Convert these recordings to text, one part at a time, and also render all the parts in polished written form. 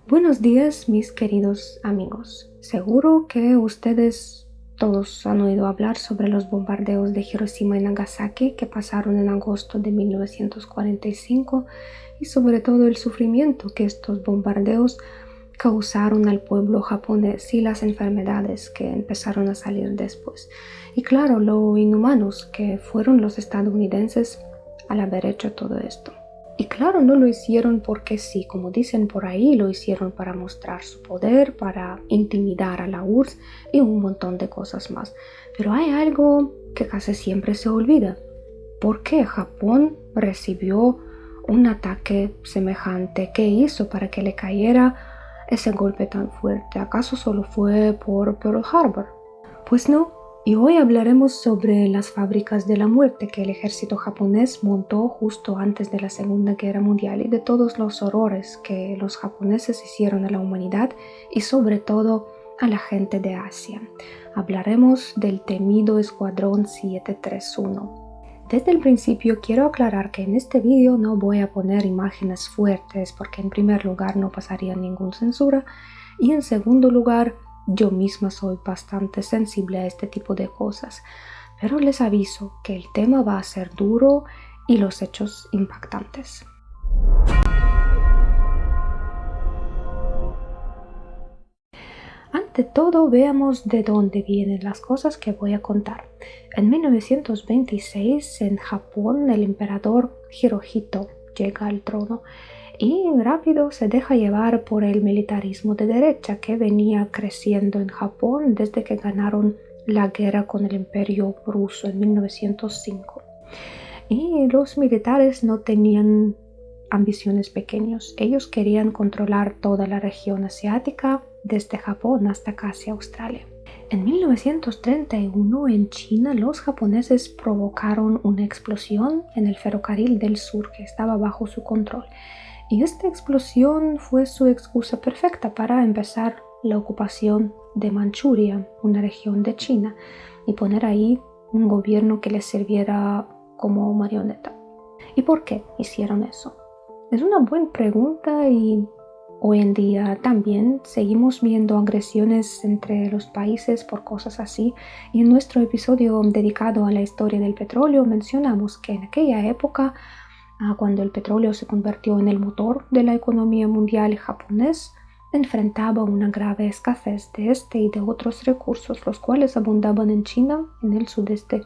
Buenos días, mis queridos amigos. Seguro que ustedes todos han oído hablar sobre los bombardeos de Hiroshima y Nagasaki que pasaron en agosto de 1945 y sobre todo el sufrimiento que estos bombardeos causaron al pueblo japonés y las enfermedades que empezaron a salir después. Y claro, lo inhumanos que fueron los estadounidenses al haber hecho todo esto. Y claro, no lo hicieron porque sí, como dicen por ahí, lo hicieron para mostrar su poder, para intimidar a la URSS y un montón de cosas más. Pero hay algo que casi siempre se olvida. ¿Por qué Japón recibió un ataque semejante? ¿Qué hizo para que le cayera ese golpe tan fuerte? ¿Acaso solo fue por Pearl Harbor? Pues no. Y hoy hablaremos sobre las fábricas de la muerte que el ejército japonés montó justo antes de la Segunda Guerra Mundial y de todos los horrores que los japoneses hicieron a la humanidad y sobre todo a la gente de Asia. Hablaremos del temido Escuadrón 731. Desde el principio quiero aclarar que en este vídeo no voy a poner imágenes fuertes porque en primer lugar no pasaría ninguna censura y en segundo lugar yo misma soy bastante sensible a este tipo de cosas, pero les aviso que el tema va a ser duro y los hechos impactantes. Ante todo, veamos de dónde vienen las cosas que voy a contar. En 1926, en Japón, el emperador Hirohito llega al trono y rápido se deja llevar por el militarismo de derecha que venía creciendo en Japón desde que ganaron la guerra con el Imperio Ruso en 1905. Y los militares no tenían ambiciones pequeñas. Ellos querían controlar toda la región asiática, desde Japón hasta casi Australia. En 1931 en China los japoneses provocaron una explosión en el ferrocarril del sur que estaba bajo su control. Y esta explosión fue su excusa perfecta para empezar la ocupación de Manchuria, una región de China, y poner ahí un gobierno que les sirviera como marioneta. ¿Y por qué hicieron eso? Es una buena pregunta y hoy en día también seguimos viendo agresiones entre los países por cosas así. Y en nuestro episodio dedicado a la historia del petróleo mencionamos que en aquella época, cuando el petróleo se convirtió en el motor de la economía mundial, japonés enfrentaba una grave escasez de este y de otros recursos, los cuales abundaban en China, en el sudeste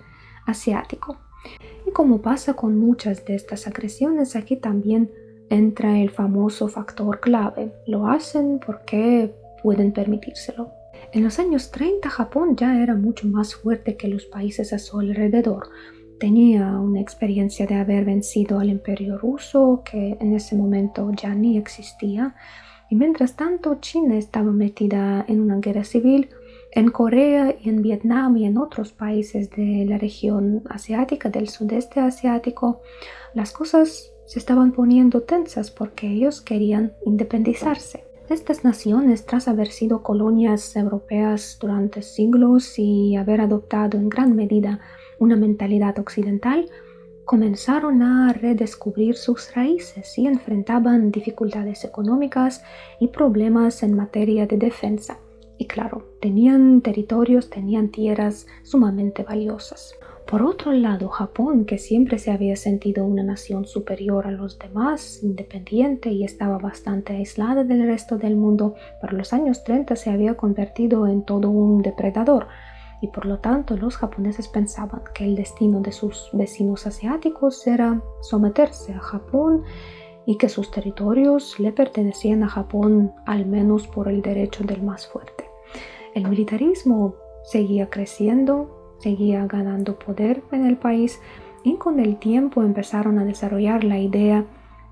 asiático. Y como pasa con muchas de estas agresiones, aquí también entra el famoso factor clave. Lo hacen porque pueden permitírselo. En los años 30, Japón ya era mucho más fuerte que los países a su alrededor. Tenía una experiencia de haber vencido al Imperio Ruso, que en ese momento ya ni existía. Y mientras tanto, China estaba metida en una guerra civil. En Corea y en Vietnam y en otros países de la región asiática, del sudeste asiático, las cosas se estaban poniendo tensas porque ellos querían independizarse. Estas naciones, tras haber sido colonias europeas durante siglos y haber adoptado en gran medida una mentalidad occidental, comenzaron a redescubrir sus raíces y enfrentaban dificultades económicas y problemas en materia de defensa. Y claro, tenían territorios, tenían tierras sumamente valiosas. Por otro lado, Japón, que siempre se había sentido una nación superior a los demás, independiente y estaba bastante aislada del resto del mundo, para los años 30 se había convertido en todo un depredador. Y por lo tanto los japoneses pensaban que el destino de sus vecinos asiáticos era someterse a Japón y que sus territorios le pertenecían a Japón al menos por el derecho del más fuerte. El militarismo seguía creciendo, seguía ganando poder en el país y con el tiempo empezaron a desarrollar la idea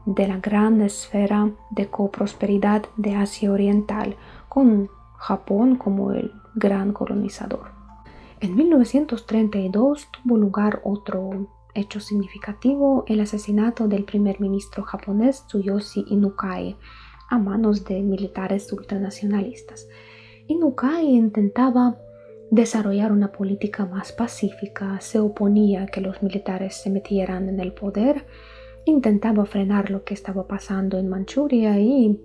de la gran esfera de coprosperidad de Asia Oriental, con Japón como el gran colonizador. En 1932 tuvo lugar otro hecho significativo, el asesinato del primer ministro japonés Tsuyoshi Inukai a manos de militares ultranacionalistas. Inukai intentaba desarrollar una política más pacífica, se oponía a que los militares se metieran en el poder, intentaba frenar lo que estaba pasando en Manchuria y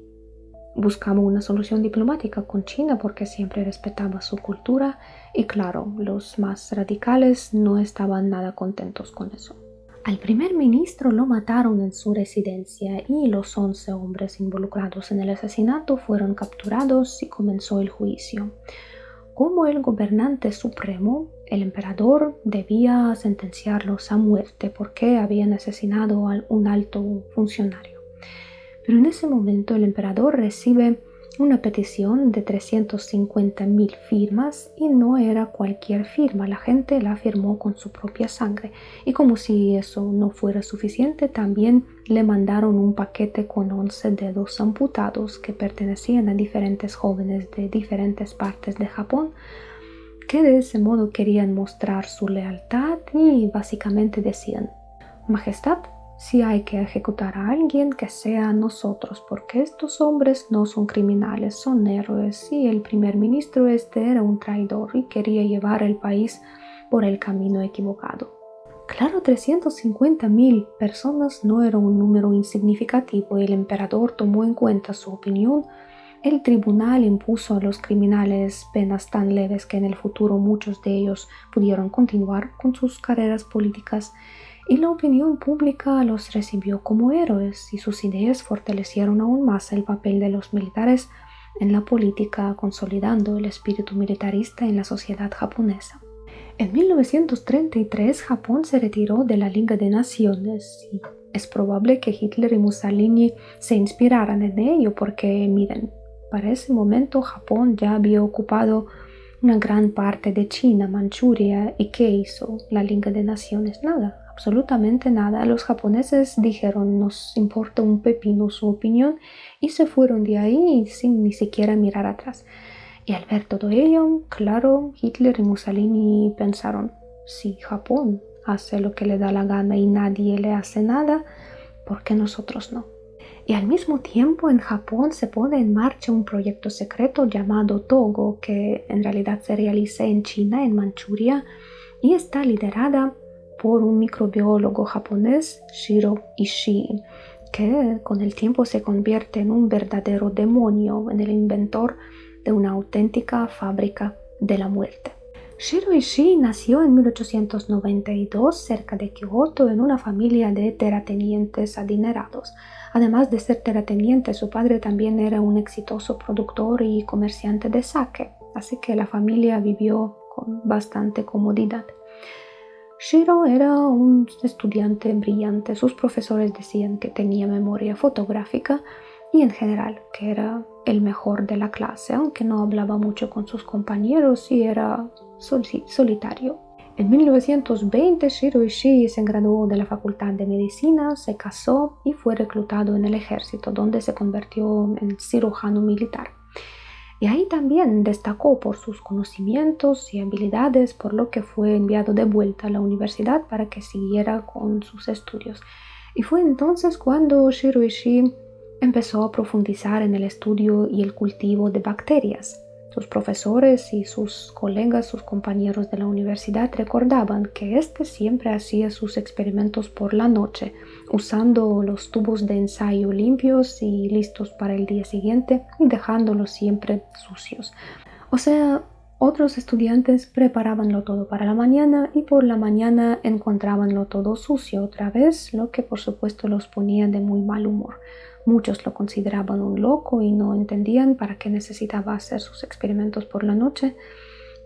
buscaba una solución diplomática con China porque siempre respetaba su cultura y claro, los más radicales no estaban nada contentos con eso. Al primer ministro lo mataron en su residencia y los 11 hombres involucrados en el asesinato fueron capturados y comenzó el juicio. Como el gobernante supremo, el emperador debía sentenciarlos a muerte porque habían asesinado a un alto funcionario. Pero en ese momento el emperador recibe una petición de 350.000 firmas y no era cualquier firma, la gente la firmó con su propia sangre. Y como si eso no fuera suficiente, también le mandaron un paquete con 11 dedos amputados que pertenecían a diferentes jóvenes de diferentes partes de Japón, que de ese modo querían mostrar su lealtad y básicamente decían: Majestad, si hay que ejecutar a alguien, que sea a nosotros, porque estos hombres no son criminales, son héroes, y el primer ministro era un traidor y quería llevar el país por el camino equivocado. Claro, 350.000 personas no era un número insignificativo y el emperador tomó en cuenta su opinión. El tribunal impuso a los criminales penas tan leves que en el futuro muchos de ellos pudieron continuar con sus carreras políticas y la opinión pública los recibió como héroes y sus ideas fortalecieron aún más el papel de los militares en la política, consolidando el espíritu militarista en la sociedad japonesa. En 1933 Japón se retiró de la Liga de Naciones y es probable que Hitler y Mussolini se inspiraran en ello porque, miren, para ese momento Japón ya había ocupado una gran parte de China, Manchuria, ¿y qué hizo la Liga de Naciones? Nada, absolutamente nada. Los japoneses dijeron: nos importa un pepino su opinión, y se fueron de ahí sin ni siquiera mirar atrás. Y al ver todo ello, claro, Hitler y Mussolini pensaron: si Japón hace lo que le da la gana y nadie le hace nada, ¿por qué nosotros no? Y al mismo tiempo en Japón se pone en marcha un proyecto secreto llamado Togo, que en realidad se realiza en China, en Manchuria, y está liderada por un microbiólogo japonés, Shiro Ishii, que con el tiempo se convierte en un verdadero demonio, en el inventor de una auténtica fábrica de la muerte. Shiro Ishii nació en 1892 cerca de Kioto en una familia de terratenientes adinerados. Además de ser terrateniente, su padre también era un exitoso productor y comerciante de sake, así que la familia vivió con bastante comodidad. Shiro era un estudiante brillante, sus profesores decían que tenía memoria fotográfica y en general que era el mejor de la clase, aunque no hablaba mucho con sus compañeros y era solitario. En 1920 Shiro Ishii se graduó de la Facultad de Medicina, se casó y fue reclutado en el ejército, donde se convirtió en cirujano militar. Y ahí también destacó por sus conocimientos y habilidades, por lo que fue enviado de vuelta a la universidad para que siguiera con sus estudios. Y fue entonces cuando Shiro Ishii empezó a profundizar en el estudio y el cultivo de bacterias. Sus profesores y sus colegas, sus compañeros de la universidad recordaban que siempre hacía sus experimentos por la noche, usando los tubos de ensayo limpios y listos para el día siguiente y dejándolos siempre sucios. O sea, otros estudiantes preparabanlo todo para la mañana y por la mañana encontrabanlo todo sucio otra vez, lo que por supuesto los ponía de muy mal humor. Muchos lo consideraban un loco y no entendían para qué necesitaba hacer sus experimentos por la noche.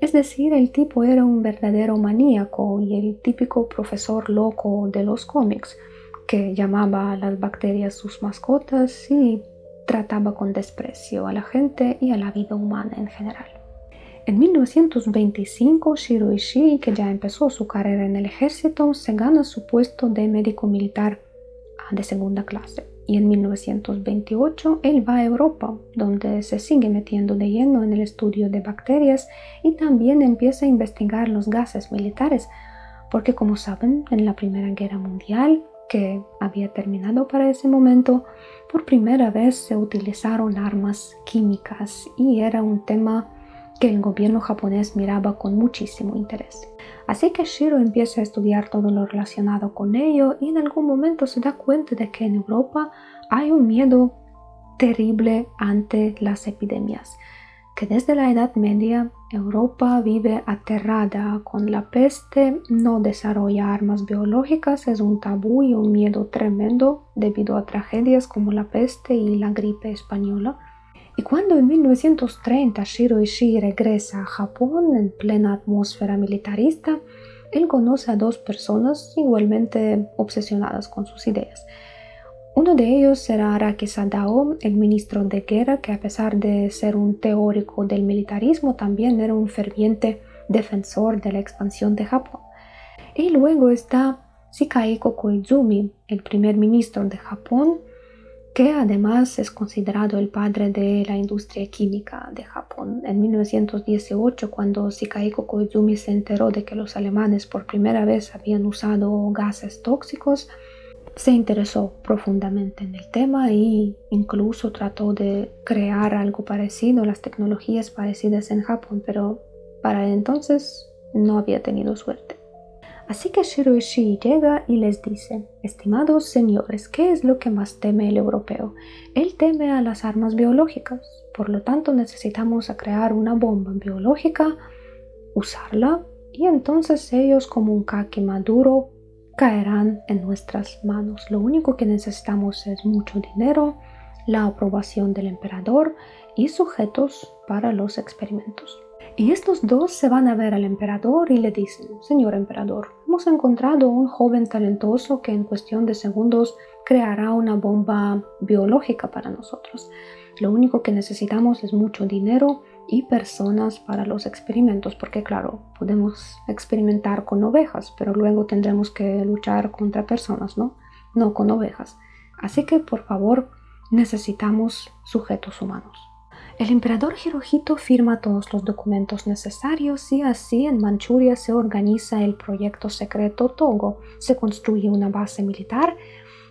Es decir, el tipo era un verdadero maníaco y el típico profesor loco de los cómics, que llamaba a las bacterias sus mascotas y trataba con desprecio a la gente y a la vida humana en general. En 1925, Shiro Ishii, que ya empezó su carrera en el ejército, se gana su puesto de médico militar de segunda clase. Y en 1928 él va a Europa, donde se sigue metiendo de lleno en el estudio de bacterias y también empieza a investigar los gases militares, porque como saben, en la Primera Guerra Mundial, que había terminado para ese momento, por primera vez se utilizaron armas químicas y era un tema que el gobierno japonés miraba con muchísimo interés. Así que Shiro empieza a estudiar todo lo relacionado con ello y en algún momento se da cuenta de que en Europa hay un miedo terrible ante las epidemias, que desde la Edad Media Europa vive aterrada con la peste. No desarrolla armas biológicas es un tabú y un miedo tremendo debido a tragedias como la peste y la gripe española. Y cuando en 1930 Shiro Ishii regresa a Japón en plena atmósfera militarista, él conoce a dos personas igualmente obsesionadas con sus ideas. Uno de ellos era Araki Sadao, el ministro de guerra, que a pesar de ser un teórico del militarismo, también era un ferviente defensor de la expansión de Japón. Y luego está Shigehiko Koizumi, el primer ministro de Japón, que además es considerado el padre de la industria química de Japón. En 1918, cuando Shigehiko Koizumi se enteró de que los alemanes por primera vez habían usado gases tóxicos, se interesó profundamente en el tema e incluso trató de crear algo parecido, las tecnologías parecidas en Japón, pero para entonces no había tenido suerte. Así que Shiro Ishii llega y les dice: estimados señores, ¿qué es lo que más teme el europeo? Él teme a las armas biológicas, por lo tanto necesitamos crear una bomba biológica, usarla, y entonces ellos como un caqui maduro caerán en nuestras manos. Lo único que necesitamos es mucho dinero, la aprobación del emperador y sujetos para los experimentos. Y estos dos se van a ver al emperador y le dicen: señor emperador, hemos encontrado un joven talentoso que en cuestión de segundos creará una bomba biológica para nosotros. Lo único que necesitamos es mucho dinero y personas para los experimentos, porque claro, podemos experimentar con ovejas, pero luego tendremos que luchar contra personas, no con ovejas. Así que por favor necesitamos sujetos humanos. El emperador Hirohito firma todos los documentos necesarios y así en Manchuria se organiza el proyecto secreto Togo. Se construye una base militar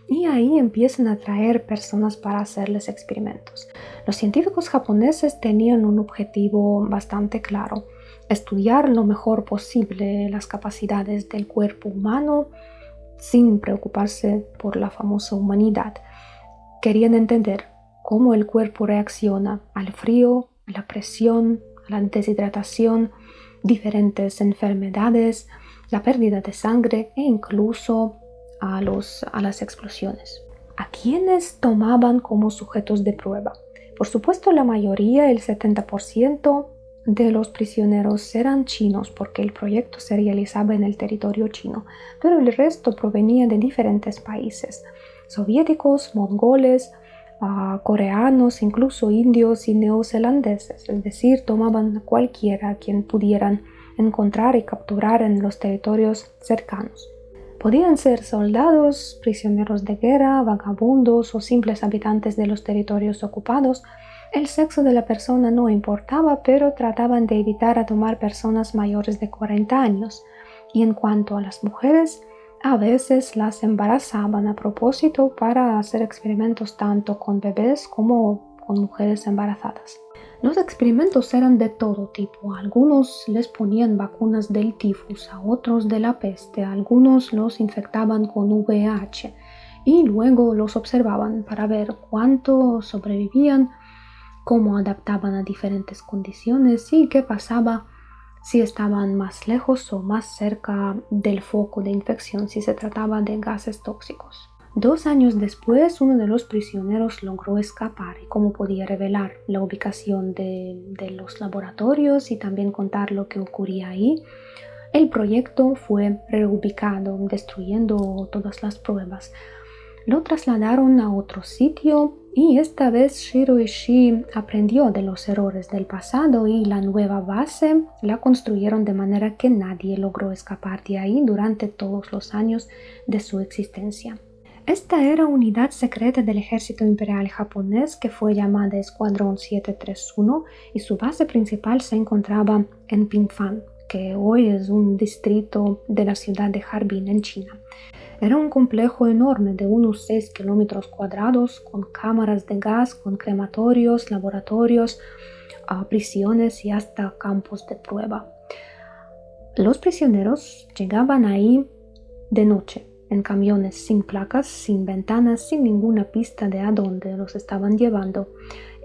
y ahí empiezan a traer personas para hacerles experimentos. Los científicos japoneses tenían un objetivo bastante claro: estudiar lo mejor posible las capacidades del cuerpo humano sin preocuparse por la famosa humanidad. Querían entender cómo el cuerpo reacciona al frío, a la presión, a la deshidratación, diferentes enfermedades, la pérdida de sangre e incluso a las explosiones. ¿A quiénes tomaban como sujetos de prueba? Por supuesto, la mayoría, el 70% de los prisioneros eran chinos porque el proyecto se realizaba en el territorio chino, pero el resto provenía de diferentes países: soviéticos, mongoles, coreanos, incluso indios y neozelandeses, es decir, tomaban a cualquiera a quien pudieran encontrar y capturar en los territorios cercanos. Podían ser soldados, prisioneros de guerra, vagabundos o simples habitantes de los territorios ocupados. El sexo de la persona no importaba, pero trataban de evitar a tomar personas mayores de 40 años. Y en cuanto a las mujeres, a veces las embarazaban a propósito para hacer experimentos tanto con bebés como con mujeres embarazadas. Los experimentos eran de todo tipo. A algunos les ponían vacunas del tifus, a otros de la peste, a algunos los infectaban con VIH y luego los observaban para ver cuánto sobrevivían, cómo adaptaban a diferentes condiciones y qué pasaba si estaban más lejos o más cerca del foco de infección, si se trataba de gases tóxicos. 2 años después, uno de los prisioneros logró escapar y como podía revelar la ubicación de los laboratorios y también contar lo que ocurría ahí, el proyecto fue reubicado, destruyendo todas las pruebas. Lo trasladaron a otro sitio y esta vez Shiro Ishii aprendió de los errores del pasado y la nueva base la construyeron de manera que nadie logró escapar de ahí durante todos los años de su existencia. Esta era unidad secreta del ejército imperial japonés que fue llamada Escuadrón 731 y su base principal se encontraba en Pingfan, que hoy es un distrito de la ciudad de Harbin en China. Era un complejo enorme de unos 6 kilómetros cuadrados con cámaras de gas, con crematorios, laboratorios, prisiones y hasta campos de prueba. Los prisioneros llegaban ahí de noche en camiones sin placas, sin ventanas, sin ninguna pista de a dónde los estaban llevando.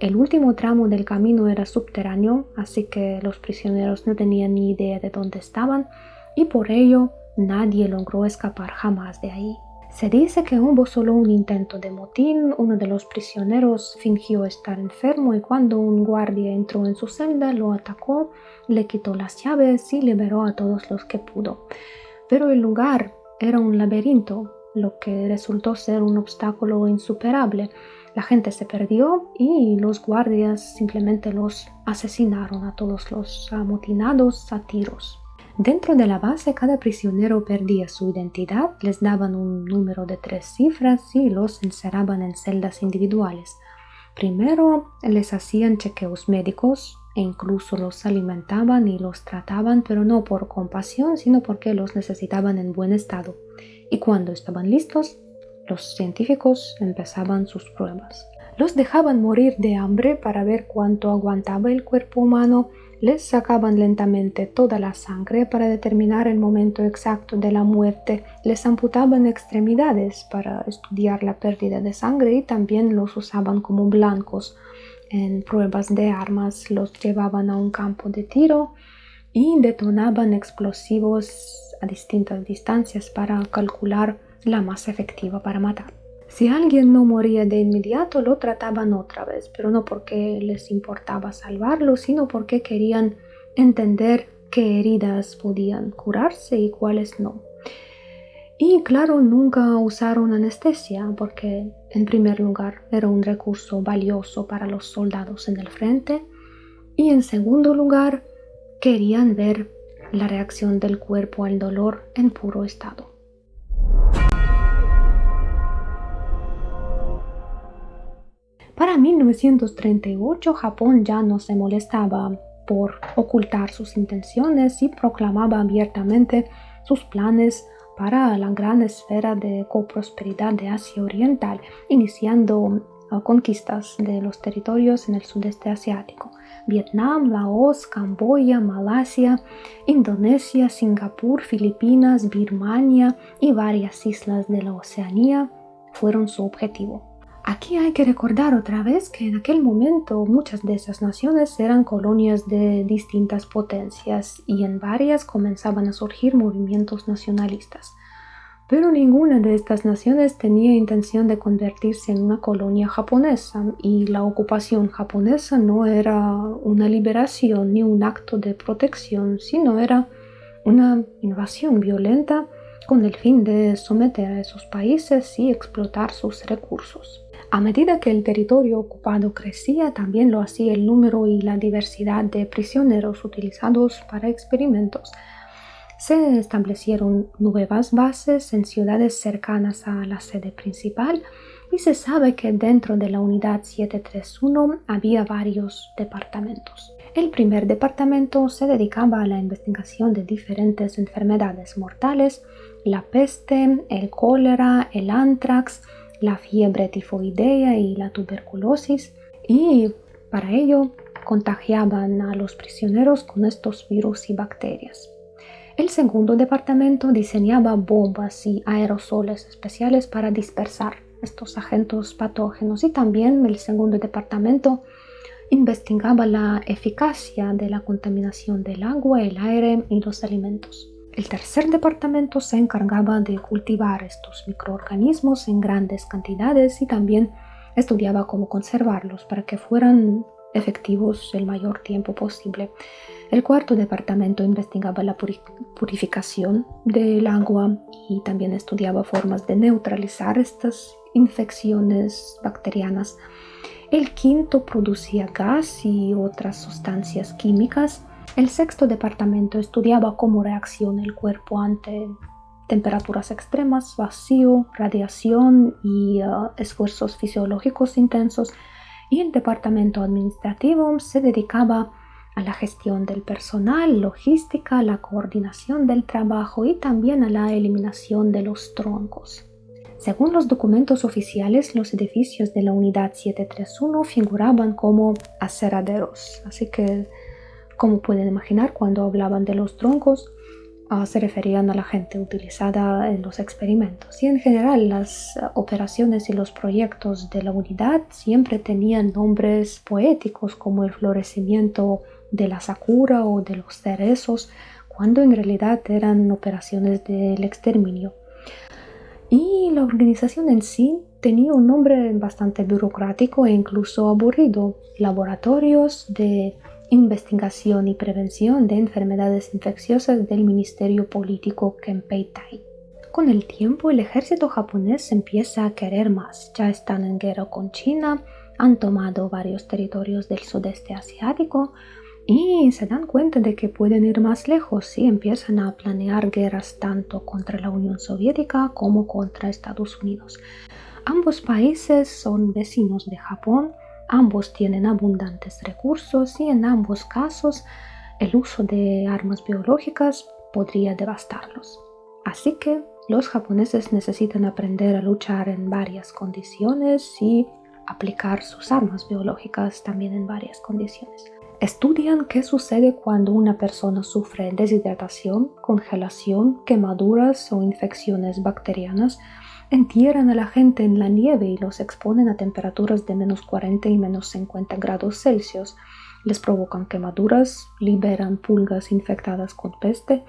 El último tramo del camino era subterráneo, así que los prisioneros no tenían ni idea de dónde estaban y por ello nadie logró escapar jamás de ahí. Se dice que hubo solo un intento de motín, uno de los prisioneros fingió estar enfermo y cuando un guardia entró en su celda lo atacó, le quitó las llaves y liberó a todos los que pudo. Pero el lugar era un laberinto, lo que resultó ser un obstáculo insuperable. La gente se perdió y los guardias simplemente los asesinaron a todos los amotinados a tiros. Dentro de la base cada prisionero perdía su identidad, les daban un número de 3 cifras y los encerraban en celdas individuales. Primero les hacían chequeos médicos e incluso los alimentaban y los trataban, pero no por compasión, sino porque los necesitaban en buen estado. Y cuando estaban listos, los científicos empezaban sus pruebas. Los dejaban morir de hambre para ver cuánto aguantaba el cuerpo humano, les sacaban lentamente toda la sangre para determinar el momento exacto de la muerte, les amputaban extremidades para estudiar la pérdida de sangre y también los usaban como blancos en pruebas de armas, los llevaban a un campo de tiro y detonaban explosivos a distintas distancias para calcular la más efectiva para matar. Si alguien no moría de inmediato, lo trataban otra vez, pero no porque les importaba salvarlo, sino porque querían entender qué heridas podían curarse y cuáles no. Y claro, nunca usaron anestesia porque, en primer lugar, era un recurso valioso para los soldados en el frente y, en segundo lugar, querían ver la reacción del cuerpo al dolor en puro estado. Para 1938, Japón ya no se molestaba por ocultar sus intenciones y proclamaba abiertamente sus planes para la gran esfera de coprosperidad de Asia Oriental, iniciando conquistas de los territorios en el sudeste asiático. Vietnam, Laos, Camboya, Malasia, Indonesia, Singapur, Filipinas, Birmania y varias islas de la Oceanía fueron su objetivo. Aquí hay que recordar otra vez que en aquel momento muchas de esas naciones eran colonias de distintas potencias y en varias comenzaban a surgir movimientos nacionalistas. Pero ninguna de estas naciones tenía intención de convertirse en una colonia japonesa y la ocupación japonesa no era una liberación ni un acto de protección, sino era una invasión violenta con el fin de someter a esos países y explotar sus recursos. A medida que el territorio ocupado crecía, también lo hacía el número y la diversidad de prisioneros utilizados para experimentos. Se establecieron nuevas bases en ciudades cercanas a la sede principal y se sabe que dentro de la unidad 731 había varios departamentos. El primer departamento se dedicaba a la investigación de diferentes enfermedades mortales, la peste, el cólera, el antrax, la fiebre tifoidea y la tuberculosis, y para ello contagiaban a los prisioneros con estos virus y bacterias. El segundo departamento diseñaba bombas y aerosoles especiales para dispersar estos agentes patógenos y también el segundo departamento investigaba la eficacia de la contaminación del agua, el aire y los alimentos. El tercer departamento se encargaba de cultivar estos microorganismos en grandes cantidades y también estudiaba cómo conservarlos para que fueran efectivos el mayor tiempo posible. El cuarto departamento investigaba la purificación del agua y también estudiaba formas de neutralizar estas infecciones bacterianas. El quinto producía gas y otras sustancias químicas. El sexto departamento estudiaba cómo reacciona el cuerpo ante temperaturas extremas, vacío, radiación y esfuerzos fisiológicos intensos. Y el departamento administrativo se dedicaba a la gestión del personal, logística, la coordinación del trabajo y también a la eliminación de los troncos. Según los documentos oficiales, los edificios de la unidad 731 figuraban como aserraderos, así que como pueden imaginar, cuando hablaban de los troncos, se referían a la gente utilizada en los experimentos. Y en general las operaciones y los proyectos de la unidad siempre tenían nombres poéticos como el florecimiento de la sakura o de los cerezos, cuando en realidad eran operaciones del exterminio. Y la organización en sí tenía un nombre bastante burocrático e incluso aburrido: Laboratorios de Investigación y Prevención de Enfermedades Infecciosas del Ministerio Político Kempeitai. Con el tiempo, el ejército japonés empieza a querer más. Ya están en guerra con China, han tomado varios territorios del sudeste asiático y se dan cuenta de que pueden ir más lejos y empiezan a planear guerras tanto contra la Unión Soviética como contra Estados Unidos. Ambos países son vecinos de Japón, ambos tienen abundantes recursos y en ambos casos el uso de armas biológicas podría devastarlos. Así que los japoneses necesitan aprender a luchar en varias condiciones y aplicar sus armas biológicas también en varias condiciones. Estudian qué sucede cuando una persona sufre deshidratación, congelación, quemaduras o infecciones bacterianas. Entierran a la gente en la nieve y los exponen a temperaturas de -40 y -50 grados Celsius. Les provocan quemaduras, liberan pulgas infectadas con peste.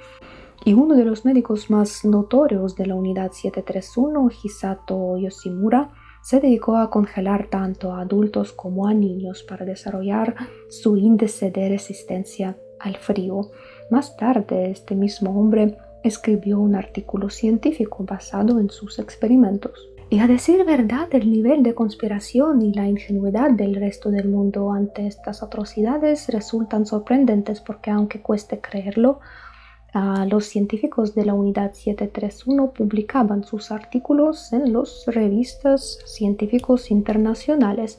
Y uno de los médicos más notorios de la unidad 731, Hisato Yoshimura, se dedicó a congelar tanto a adultos como a niños para desarrollar su índice de resistencia al frío. Más tarde, este mismo hombre escribió un artículo científico basado en sus experimentos. Y a decir verdad, el nivel de conspiración y la ingenuidad del resto del mundo ante estas atrocidades resultan sorprendentes porque, aunque cueste creerlo, los científicos de la unidad 731 publicaban sus artículos en las revistas científicos internacionales.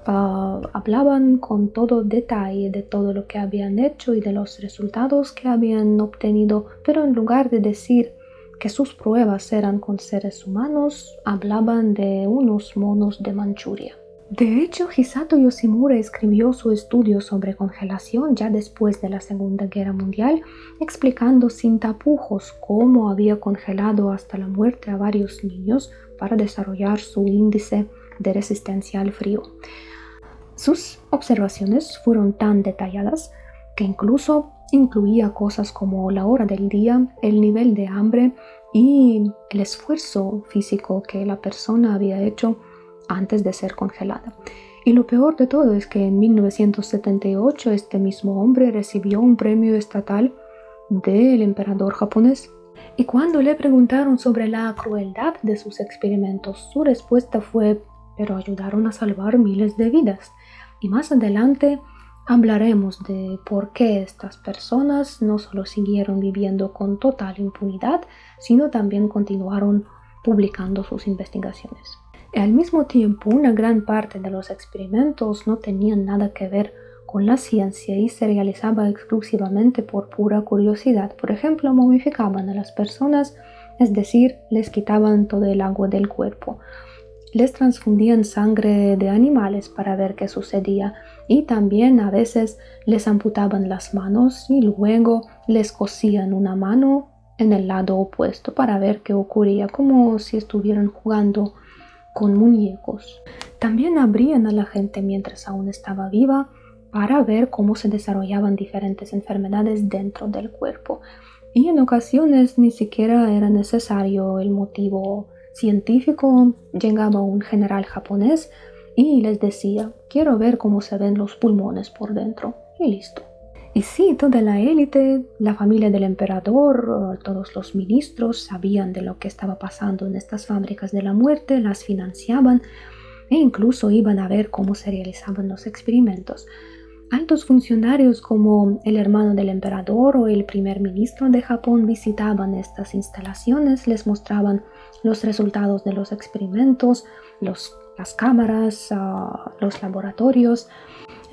Hablaban con todo detalle de todo lo que habían hecho y de los resultados que habían obtenido, pero en lugar de decir que sus pruebas eran con seres humanos, hablaban de unos monos de Manchuria. De hecho, Hisato Yoshimura escribió su estudio sobre congelación ya después de la Segunda Guerra Mundial, explicando sin tapujos cómo había congelado hasta la muerte a varios niños para desarrollar su índice de resistencia al frío. Sus observaciones fueron tan detalladas que incluso incluía cosas como la hora del día, el nivel de hambre y el esfuerzo físico que la persona había hecho antes de ser congelada. Y lo peor de todo es que en 1978 este mismo hombre recibió un premio estatal del emperador japonés. Y cuando le preguntaron sobre la crueldad de sus experimentos, su respuesta fue: pero ayudaron a salvar miles de vidas. Y más adelante hablaremos de por qué estas personas no solo siguieron viviendo con total impunidad, sino también continuaron publicando sus investigaciones. Al mismo tiempo, una gran parte de los experimentos no tenían nada que ver con la ciencia y se realizaba exclusivamente por pura curiosidad. Por ejemplo, momificaban a las personas, es decir, les quitaban todo el agua del cuerpo. Les transfundían sangre de animales para ver qué sucedía y también a veces les amputaban las manos y luego les cosían una mano en el lado opuesto para ver qué ocurría, como si estuvieran jugando con muñecos. También abrían a la gente mientras aún estaba viva para ver cómo se desarrollaban diferentes enfermedades dentro del cuerpo. Y en ocasiones ni siquiera era necesario el motivo científico. Llegaba un general japonés y les decía: quiero ver cómo se ven los pulmones por dentro. Y listo. Y sí, toda la élite, la familia del emperador, todos los ministros sabían de lo que estaba pasando en estas fábricas de la muerte, las financiaban e incluso iban a ver cómo se realizaban los experimentos. Altos funcionarios como el hermano del emperador o el primer ministro de Japón visitaban estas instalaciones, les mostraban los resultados de los experimentos, las cámaras, los laboratorios.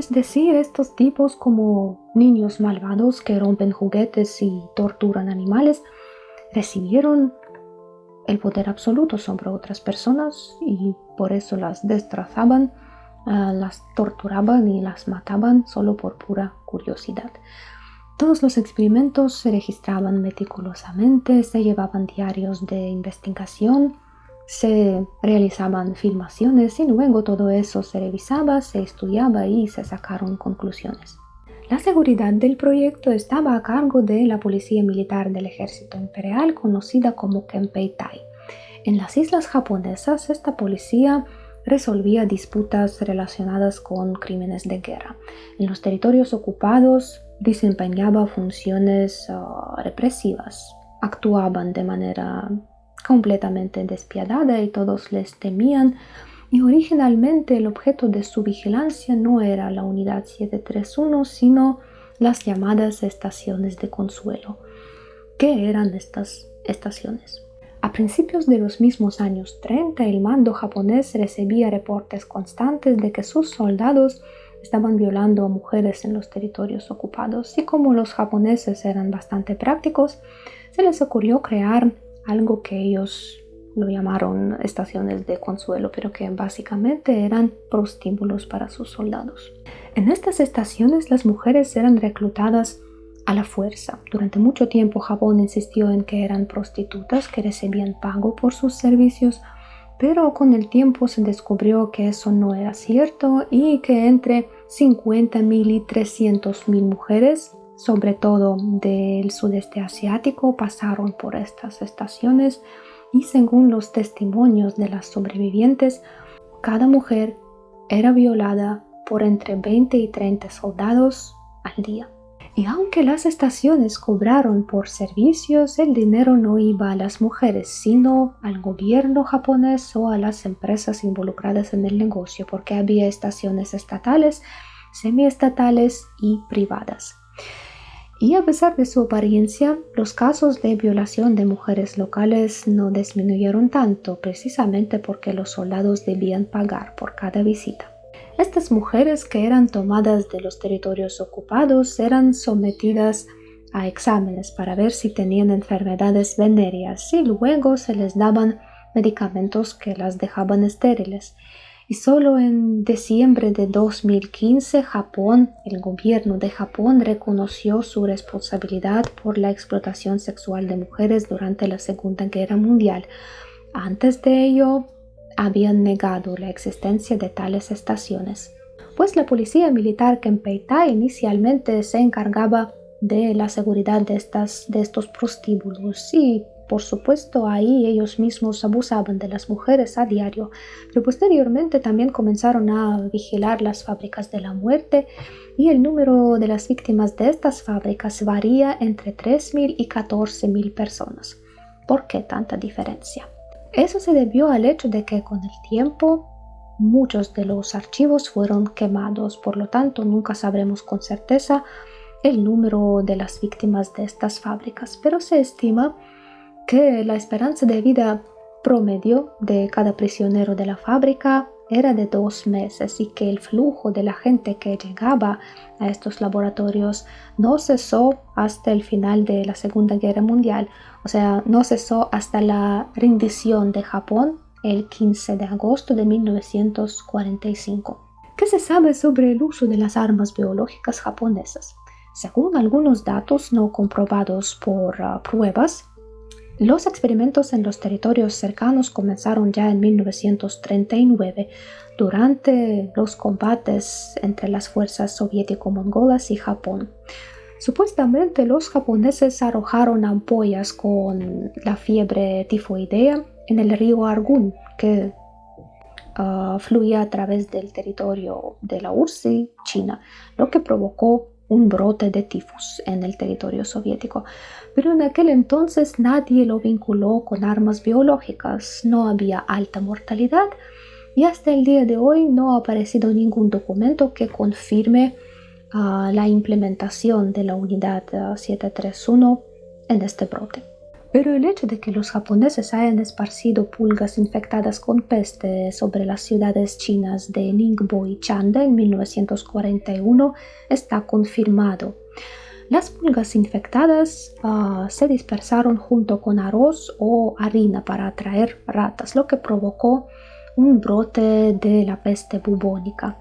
Es decir, estos tipos, como niños malvados que rompen juguetes y torturan animales, recibieron el poder absoluto sobre otras personas y por eso las destrozaban, las torturaban y las mataban solo por pura curiosidad. Todos los experimentos se registraban meticulosamente, se llevaban diarios de investigación, se realizaban filmaciones y luego todo eso se revisaba, se estudiaba y se sacaron conclusiones. La seguridad del proyecto estaba a cargo de la Policía Militar del Ejército Imperial, conocida como Kempeitai. En las islas japonesas, esta policía resolvía disputas relacionadas con crímenes de guerra. En los territorios ocupados desempeñaba funciones represivas, actuaban de manera completamente despiadada y todos les temían, y originalmente el objeto de su vigilancia no era la unidad 731, sino las llamadas estaciones de consuelo. ¿Qué eran estas estaciones? A principios de los mismos años 30, el mando japonés recibía reportes constantes de que sus soldados estaban violando a mujeres en los territorios ocupados, y como los japoneses eran bastante prácticos, se les ocurrió crear algo que ellos lo llamaron estaciones de consuelo, pero que básicamente eran prostíbulos para sus soldados. En estas estaciones las mujeres eran reclutadas a la fuerza. Durante mucho tiempo Japón insistió en que eran prostitutas que recibían pago por sus servicios, pero con el tiempo se descubrió que eso no era cierto y que entre 50.000 y 300.000 mujeres, sobre todo del sudeste asiático, pasaron por estas estaciones, y según los testimonios de las sobrevivientes, cada mujer era violada por entre 20 y 30 soldados al día. Y aunque las estaciones cobraron por servicios, el dinero no iba a las mujeres, sino al gobierno japonés o a las empresas involucradas en el negocio, porque había estaciones estatales, semiestatales y privadas. Y a pesar de su apariencia, los casos de violación de mujeres locales no disminuyeron tanto, precisamente porque los soldados debían pagar por cada visita. Estas mujeres que eran tomadas de los territorios ocupados eran sometidas a exámenes para ver si tenían enfermedades venéreas y luego se les daban medicamentos que las dejaban estériles. Y solo en diciembre de 2015, el gobierno de Japón reconoció su responsabilidad por la explotación sexual de mujeres durante la Segunda Guerra Mundial. Antes de ello, habían negado la existencia de tales estaciones, pues la policía militar Kempeitai inicialmente se encargaba de la seguridad de estos prostíbulos y por supuesto ahí ellos mismos abusaban de las mujeres a diario, pero posteriormente también comenzaron a vigilar las fábricas de la muerte y el número de las víctimas de estas fábricas varía entre 3.000 y 14.000 personas. ¿Por qué tanta diferencia? Eso se debió al hecho de que con el tiempo muchos de los archivos fueron quemados, por lo tanto nunca sabremos con certeza el número de las víctimas de estas fábricas, pero se estima que la esperanza de vida promedio de cada prisionero de la fábrica era de 2 meses y que el flujo de la gente que llegaba a estos laboratorios no cesó hasta el final de la Segunda Guerra Mundial, o sea, no cesó hasta la rendición de Japón el 15 de agosto de 1945. ¿Qué se sabe sobre el uso de las armas biológicas japonesas? Según algunos datos no comprobados por pruebas, los experimentos en los territorios cercanos comenzaron ya en 1939 durante los combates entre las fuerzas soviético-mongolas y Japón. Supuestamente los japoneses arrojaron ampollas con la fiebre tifoidea en el río Argun, que fluía a través del territorio de la URSS, China, lo que provocó un brote de tifus en el territorio soviético. Pero en aquel entonces nadie lo vinculó con armas biológicas, no había alta mortalidad y hasta el día de hoy no ha aparecido ningún documento que confirme la implementación de la unidad 731 en este brote. Pero el hecho de que los japoneses hayan esparcido pulgas infectadas con peste sobre las ciudades chinas de Ningbo y Chanda en 1941 está confirmado. Las pulgas infectadas se dispersaron junto con arroz o harina para atraer ratas, lo que provocó un brote de la peste bubónica.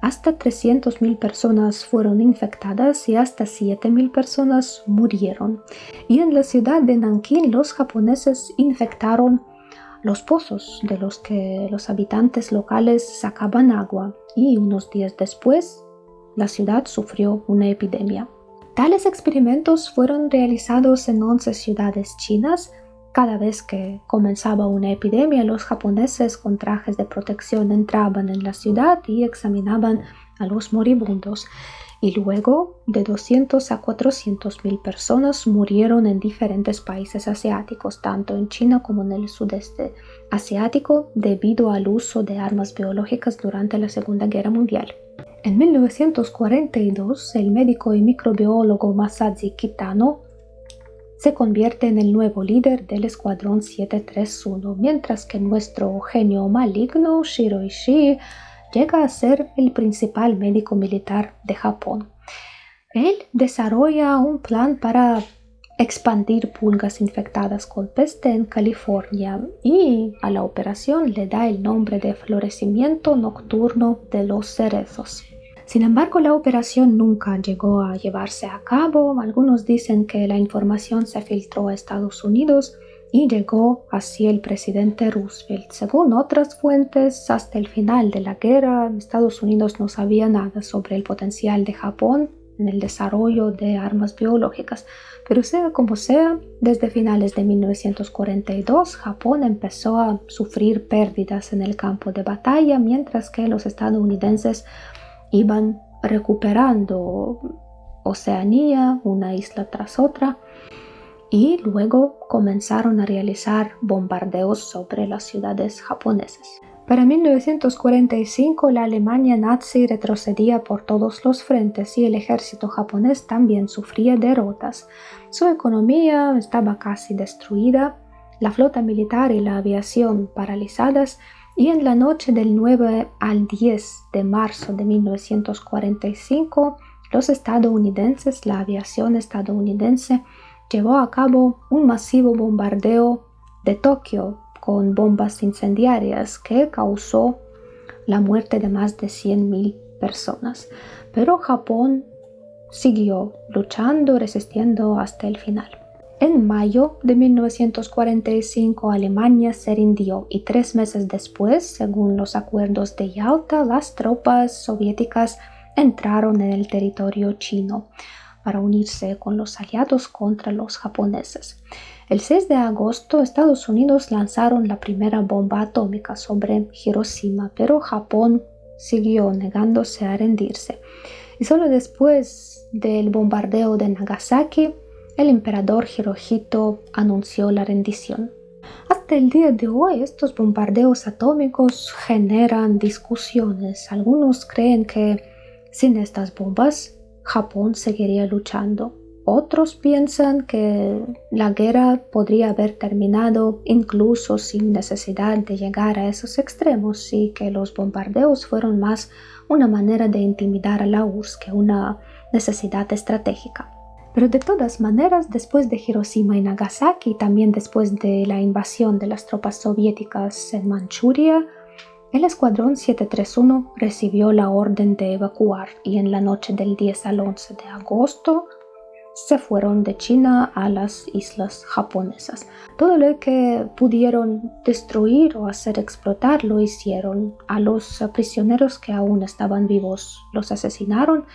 hasta 300.000 personas fueron infectadas y hasta 7.000 personas murieron. Y en la ciudad de Nankín los japoneses infectaron los pozos de los que los habitantes locales sacaban agua, y unos días después la ciudad sufrió una epidemia. Tales experimentos fueron realizados en 11 ciudades chinas. Cada vez que comenzaba una epidemia, los japoneses con trajes de protección entraban en la ciudad y examinaban a los moribundos. Y luego de 200 a 400.000 personas murieron en diferentes países asiáticos, tanto en China como en el sudeste asiático, debido al uso de armas biológicas durante la Segunda Guerra Mundial. En 1942, el médico y microbiólogo Masashi Kitano se convierte en el nuevo líder del Escuadrón 731, mientras que nuestro genio maligno Shiro Ishii llega a ser el principal médico militar de Japón. Él desarrolla un plan para expandir pulgas infectadas con peste en California y a la operación le da el nombre de Florecimiento Nocturno de los Cerezos. Sin embargo, la operación nunca llegó a llevarse a cabo. Algunos dicen que la información se filtró a Estados Unidos y llegó así el presidente Roosevelt. Según otras fuentes, hasta el final de la guerra, Estados Unidos no sabía nada sobre el potencial de Japón en el desarrollo de armas biológicas. Pero sea como sea, desde finales de 1942, Japón empezó a sufrir pérdidas en el campo de batalla, mientras que los estadounidenses iban recuperando Oceanía, una isla tras otra, y luego comenzaron a realizar bombardeos sobre las ciudades japonesas. Para 1945, la Alemania nazi retrocedía por todos los frentes y el ejército japonés también sufría derrotas. Su economía estaba casi destruida, la flota militar y la aviación paralizadas, y en la noche del 9 al 10 de marzo de 1945, la aviación estadounidense, llevó a cabo un masivo bombardeo de Tokio con bombas incendiarias que causó la muerte de más de 100.000 personas. Pero Japón siguió luchando, resistiendo hasta el final. En mayo de 1945, Alemania se rindió y 3 meses después, según los acuerdos de Yalta, las tropas soviéticas entraron en el territorio chino para unirse con los aliados contra los japoneses. El 6 de agosto, Estados Unidos lanzaron la primera bomba atómica sobre Hiroshima, pero Japón siguió negándose a rendirse. Y solo después del bombardeo de Nagasaki, el emperador Hirohito anunció la rendición. Hasta el día de hoy, estos bombardeos atómicos generan discusiones. Algunos creen que sin estas bombas, Japón seguiría luchando. Otros piensan que la guerra podría haber terminado incluso sin necesidad de llegar a esos extremos y que los bombardeos fueron más una manera de intimidar a la URSS que una necesidad estratégica. Pero de todas maneras, después de Hiroshima y Nagasaki, y también después de la invasión de las tropas soviéticas en Manchuria, el Escuadrón 731 recibió la orden de evacuar y en la noche del 10 al 11 de agosto se fueron de China a las islas japonesas. Todo lo que pudieron destruir o hacer explotar lo hicieron. A los prisioneros que aún estaban vivos los asesinaron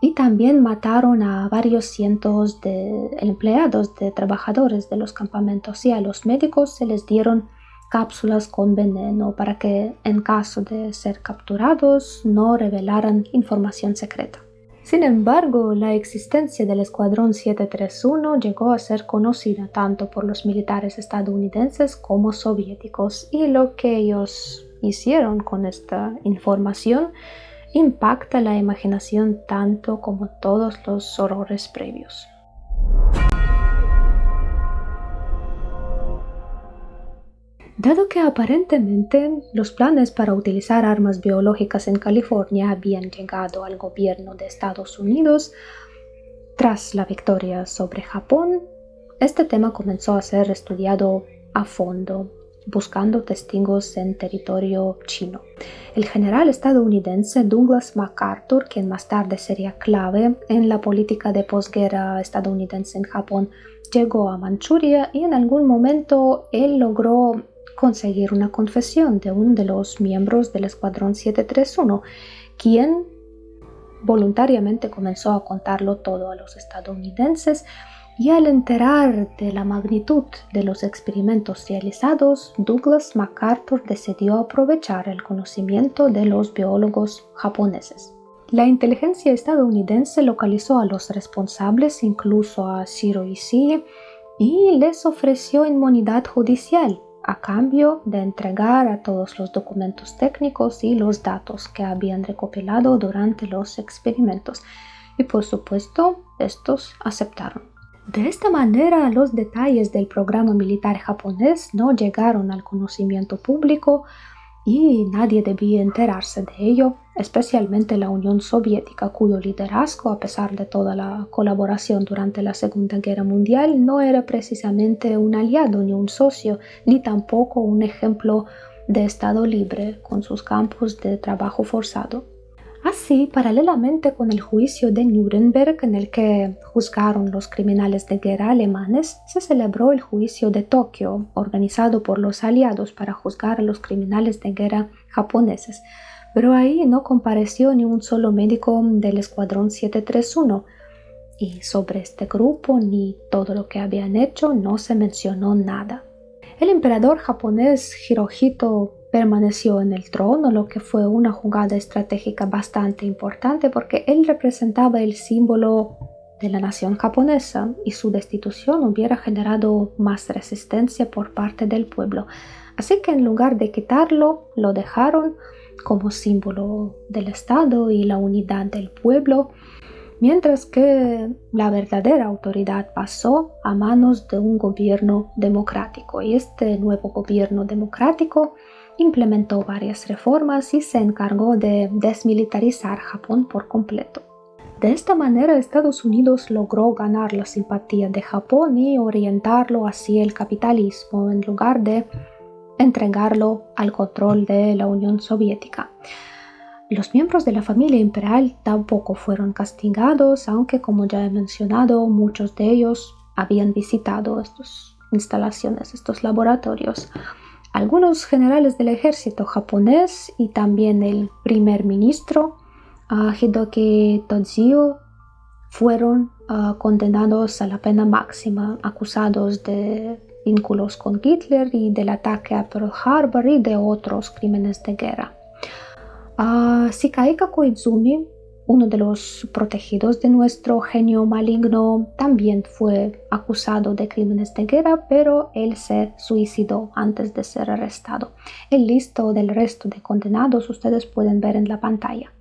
y también mataron a varios cientos de empleados, de trabajadores de los campamentos, y a los médicos se les dieron cápsulas con veneno para que en caso de ser capturados no revelaran información secreta. Sin embargo, la existencia del Escuadrón 731 llegó a ser conocida tanto por los militares estadounidenses como soviéticos, y lo que ellos hicieron con esta información impacta la imaginación tanto como todos los horrores previos. Dado que aparentemente los planes para utilizar armas biológicas en California habían llegado al gobierno de Estados Unidos, tras la victoria sobre Japón, este tema comenzó a ser estudiado a fondo. buscando testigos en territorio chino. El general estadounidense Douglas MacArthur, quien más tarde sería clave en la política de posguerra estadounidense en Japón, llegó a Manchuria y en algún momento él logró conseguir una confesión de uno de los miembros del Escuadrón 731, quien voluntariamente comenzó a contarlo todo a los estadounidenses, y al enterar de la magnitud de los experimentos realizados, Douglas MacArthur decidió aprovechar el conocimiento de los biólogos japoneses. La inteligencia estadounidense localizó a los responsables, incluso a Shiro Ishii, y les ofreció inmunidad judicial a cambio de entregar a todos los documentos técnicos y los datos que habían recopilado durante los experimentos. Y por supuesto, estos aceptaron. De esta manera, los detalles del programa militar japonés no llegaron al conocimiento público y nadie debía enterarse de ello, especialmente la Unión Soviética, cuyo liderazgo, a pesar de toda la colaboración durante la Segunda Guerra Mundial, no era precisamente un aliado ni un socio, ni tampoco un ejemplo de Estado libre con sus campos de trabajo forzado. Así, paralelamente con el juicio de Nuremberg, en el que juzgaron los criminales de guerra alemanes, se celebró el juicio de Tokio, organizado por los aliados para juzgar a los criminales de guerra japoneses. Pero ahí no compareció ni un solo médico del Escuadrón 731, y sobre este grupo ni todo lo que habían hecho no se mencionó nada. El emperador japonés Hirohito permaneció en el trono, lo que fue una jugada estratégica bastante importante porque él representaba el símbolo de la nación japonesa y su destitución hubiera generado más resistencia por parte del pueblo. Así que en lugar de quitarlo, lo dejaron como símbolo del Estado y la unidad del pueblo, mientras que la verdadera autoridad pasó a manos de un gobierno democrático. Y este nuevo gobierno democrático implementó varias reformas y se encargó de desmilitarizar Japón por completo. De esta manera, Estados Unidos logró ganar la simpatía de Japón y orientarlo hacia el capitalismo en lugar de entregarlo al control de la Unión Soviética. Los miembros de la familia imperial tampoco fueron castigados, aunque, como ya he mencionado, muchos de ellos habían visitado estas instalaciones, estos laboratorios. Algunos generales del ejército japonés y también el primer ministro Hidoki Toshio fueron condenados a la pena máxima, acusados de vínculos con Hitler y del ataque a Pearl Harbor y de otros crímenes de guerra. Shikaika Koizumi, uno de los protegidos de nuestro genio maligno, también fue acusado de crímenes de guerra, pero él se suicidó antes de ser arrestado. El listo del resto de condenados ustedes pueden ver en la pantalla.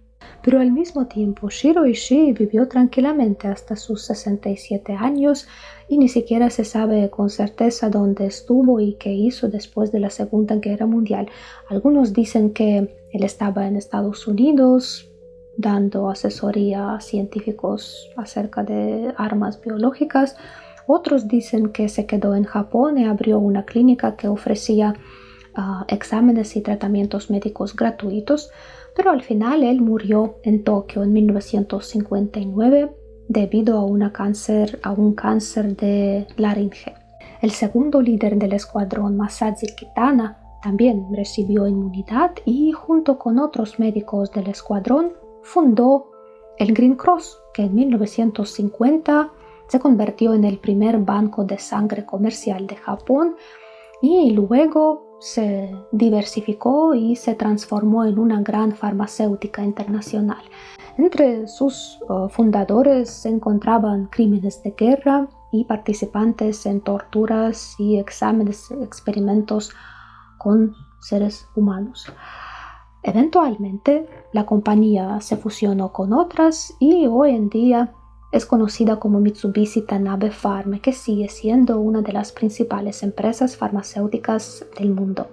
Pero al mismo tiempo, Shiro Ishii vivió tranquilamente hasta sus 67 años y ni siquiera se sabe con certeza dónde estuvo y qué hizo después de la Segunda Guerra Mundial. Algunos dicen que él estaba en Estados Unidos dando asesoría a científicos acerca de armas biológicas. Otros dicen que se quedó en Japón y abrió una clínica que ofrecía exámenes y tratamientos médicos gratuitos, pero al final él murió en Tokio en 1959 debido a un cáncer de laringe. El segundo líder del escuadrón, Masashi Kitana, también recibió inmunidad y junto con otros médicos del escuadrón fundó el Green Cross, que en 1950 se convirtió en el primer banco de sangre comercial de Japón y luego se diversificó y se transformó en una gran farmacéutica internacional. Entre sus fundadores se encontraban crímenes de guerra y participantes en torturas y experimentos con seres humanos. Eventualmente, la compañía se fusionó con otras y hoy en día es conocida como Mitsubishi Tanabe Pharma, que sigue siendo una de las principales empresas farmacéuticas del mundo.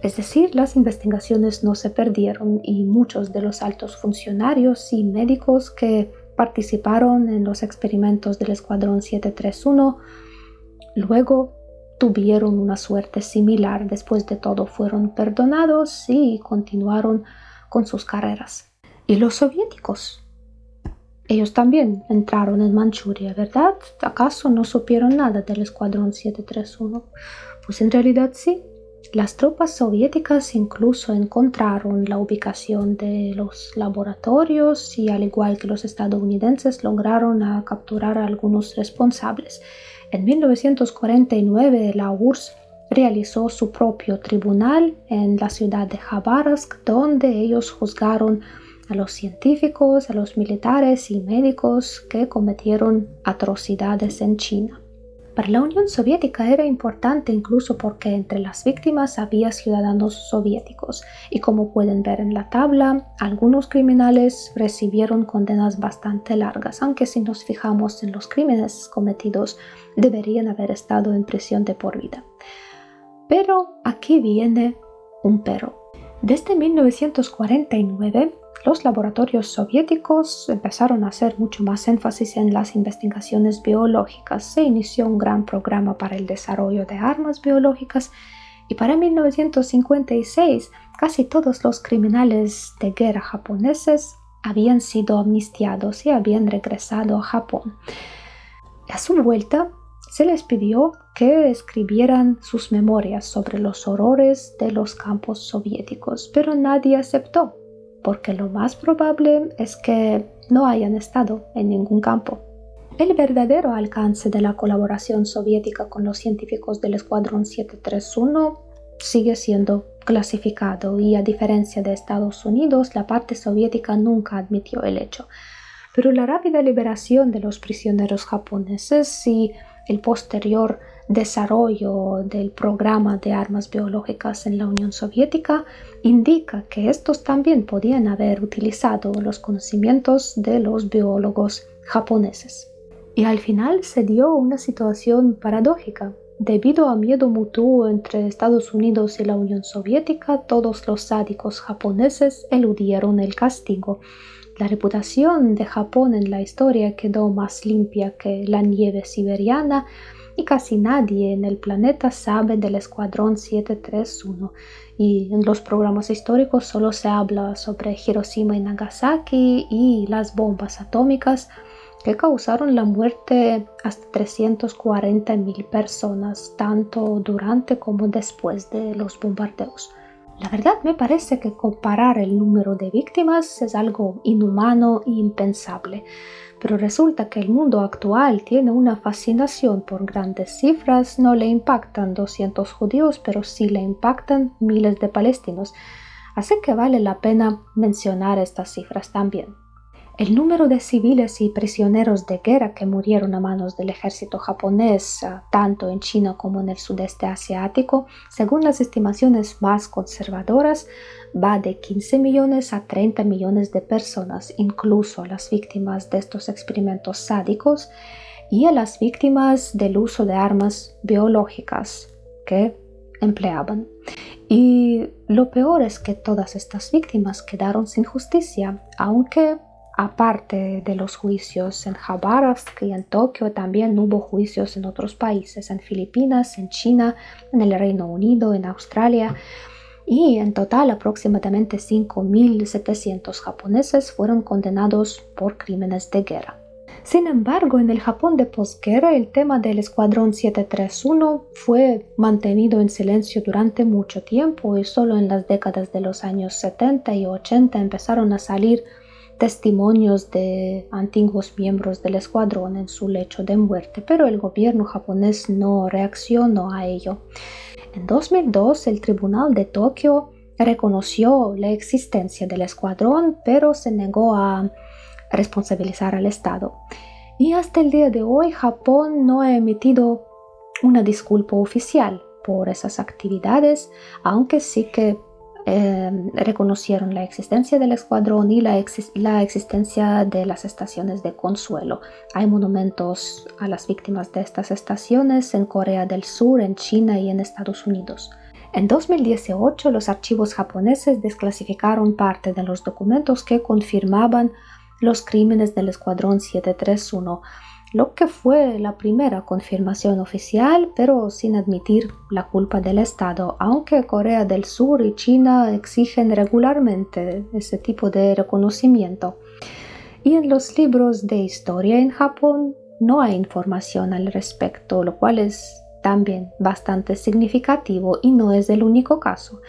Es decir, las investigaciones no se perdieron y muchos de los altos funcionarios y médicos que participaron en los experimentos del Escuadrón 731 luego tuvieron una suerte similar. Después de todo fueron perdonados y continuaron con sus carreras. ¿Y los soviéticos? Ellos también entraron en Manchuria, ¿verdad? ¿Acaso no supieron nada del Escuadrón 731? Pues en realidad sí. Las tropas soviéticas incluso encontraron la ubicación de los laboratorios y, al igual que los estadounidenses, lograron capturar a algunos responsables. En 1949 la URSS realizó su propio tribunal en la ciudad de Khabarovsk, donde ellos juzgaron a los científicos, a los militares y médicos que cometieron atrocidades en China. Para la Unión Soviética era importante incluso porque entre las víctimas había ciudadanos soviéticos y, como pueden ver en la tabla, algunos criminales recibieron condenas bastante largas, aunque si nos fijamos en los crímenes cometidos deberían haber estado en prisión de por vida. Pero aquí viene un pero. Desde 1949 los laboratorios soviéticos empezaron a hacer mucho más énfasis en las investigaciones biológicas. Se inició un gran programa para el desarrollo de armas biológicas y para 1956 casi todos los criminales de guerra japoneses habían sido amnistiados y habían regresado a Japón. A su vuelta se les pidió que escribieran sus memorias sobre los horrores de los campos soviéticos, pero nadie aceptó, porque lo más probable es que no hayan estado en ningún campo. El verdadero alcance de la colaboración soviética con los científicos del Escuadrón 731 sigue siendo clasificado y, a diferencia de Estados Unidos, la parte soviética nunca admitió el hecho. Pero la rápida liberación de los prisioneros japoneses y el posterior desarrollo del programa de armas biológicas en la Unión Soviética indica que estos también podían haber utilizado los conocimientos de los biólogos japoneses. Y al final se dio una situación paradójica. Debido a miedo mutuo entre Estados Unidos y la Unión Soviética, todos los sádicos japoneses eludieron el castigo. La reputación de Japón en la historia quedó más limpia que la nieve siberiana y casi nadie en el planeta sabe del Escuadrón 731. Y en los programas históricos solo se habla sobre Hiroshima y Nagasaki y las bombas atómicas que causaron la muerte hasta 340,000 personas, tanto durante como después de los bombardeos. La verdad me parece que comparar el número de víctimas es algo inhumano e impensable, pero resulta que el mundo actual tiene una fascinación por grandes cifras. No le impactan 200 judíos, pero sí le impactan miles de palestinos, así que vale la pena mencionar estas cifras también. El número de civiles y prisioneros de guerra que murieron a manos del ejército japonés, tanto en China como en el sudeste asiático, según las estimaciones más conservadoras, va de 15 millones a 30 millones de personas, incluso a las víctimas de estos experimentos sádicos y a las víctimas del uso de armas biológicas que empleaban. Y lo peor es que todas estas víctimas quedaron sin justicia, aunque aparte de los juicios en Khabarovsk y en Tokio, también hubo juicios en otros países, en Filipinas, en China, en el Reino Unido, en Australia, y en total aproximadamente 5.700 japoneses fueron condenados por crímenes de guerra. Sin embargo, en el Japón de posguerra, el tema del Escuadrón 731 fue mantenido en silencio durante mucho tiempo y solo en las décadas de los años 70 y 80 empezaron a salir testimonios de antiguos miembros del escuadrón en su lecho de muerte, pero el gobierno japonés no reaccionó a ello. En 2002, el Tribunal de Tokio reconoció la existencia del escuadrón, pero se negó a responsabilizar al Estado. Y hasta el día de hoy, Japón no ha emitido una disculpa oficial por esas actividades, aunque sí que reconocieron la existencia del escuadrón y la existencia de las estaciones de consuelo. Hay monumentos a las víctimas de estas estaciones en Corea del Sur, en China y en Estados Unidos. En 2018, los archivos japoneses desclasificaron parte de los documentos que confirmaban los crímenes del Escuadrón 731. lo que fue la primera confirmación oficial, pero sin admitir la culpa del Estado, aunque Corea del Sur y China exigen regularmente ese tipo de reconocimiento. Y en los libros de historia en Japón no hay información al respecto, lo cual es también bastante significativo y no es el único caso.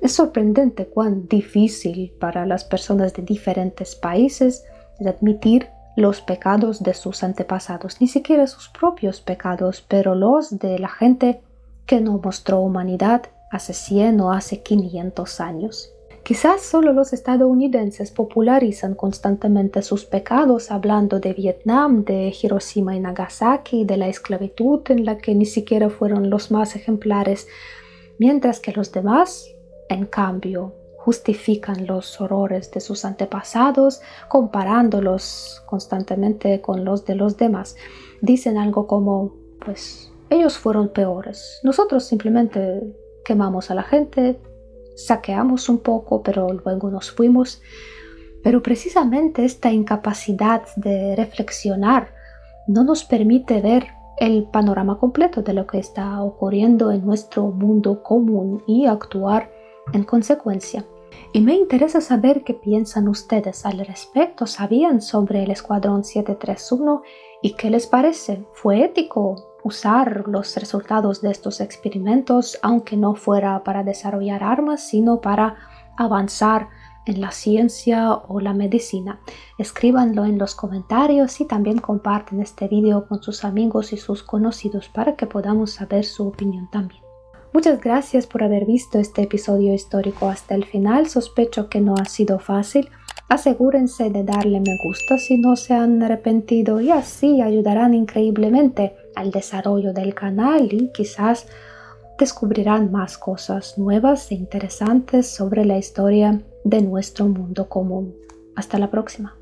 Es sorprendente cuán difícil para las personas de diferentes países es admitir los pecados de sus antepasados, ni siquiera sus propios pecados, pero los de la gente que no mostró humanidad hace 100 o hace 500 años. Quizás solo los estadounidenses popularizan constantemente sus pecados hablando de Vietnam, de Hiroshima y Nagasaki, de la esclavitud en la que ni siquiera fueron los más ejemplares, mientras que los demás, en cambio, justifican los horrores de sus antepasados, comparándolos constantemente con los de los demás. Dicen algo como, pues, ellos fueron peores. Nosotros simplemente quemamos a la gente, saqueamos un poco, pero luego nos fuimos. Pero precisamente esta incapacidad de reflexionar no nos permite ver el panorama completo de lo que está ocurriendo en nuestro mundo común y actuar en consecuencia. Y me interesa saber qué piensan ustedes al respecto. ¿Sabían sobre el Escuadrón 731 y qué les parece? ¿Fue ético usar los resultados de estos experimentos, aunque no fuera para desarrollar armas, sino para avanzar en la ciencia o la medicina? Escríbanlo en los comentarios y también comparten este video con sus amigos y sus conocidos para que podamos saber su opinión también. Muchas gracias por haber visto este episodio histórico hasta el final. Sospecho que no ha sido fácil. Asegúrense de darle me gusta si no se han arrepentido y así ayudarán increíblemente al desarrollo del canal y quizás descubrirán más cosas nuevas e interesantes sobre la historia de nuestro mundo común. Hasta la próxima.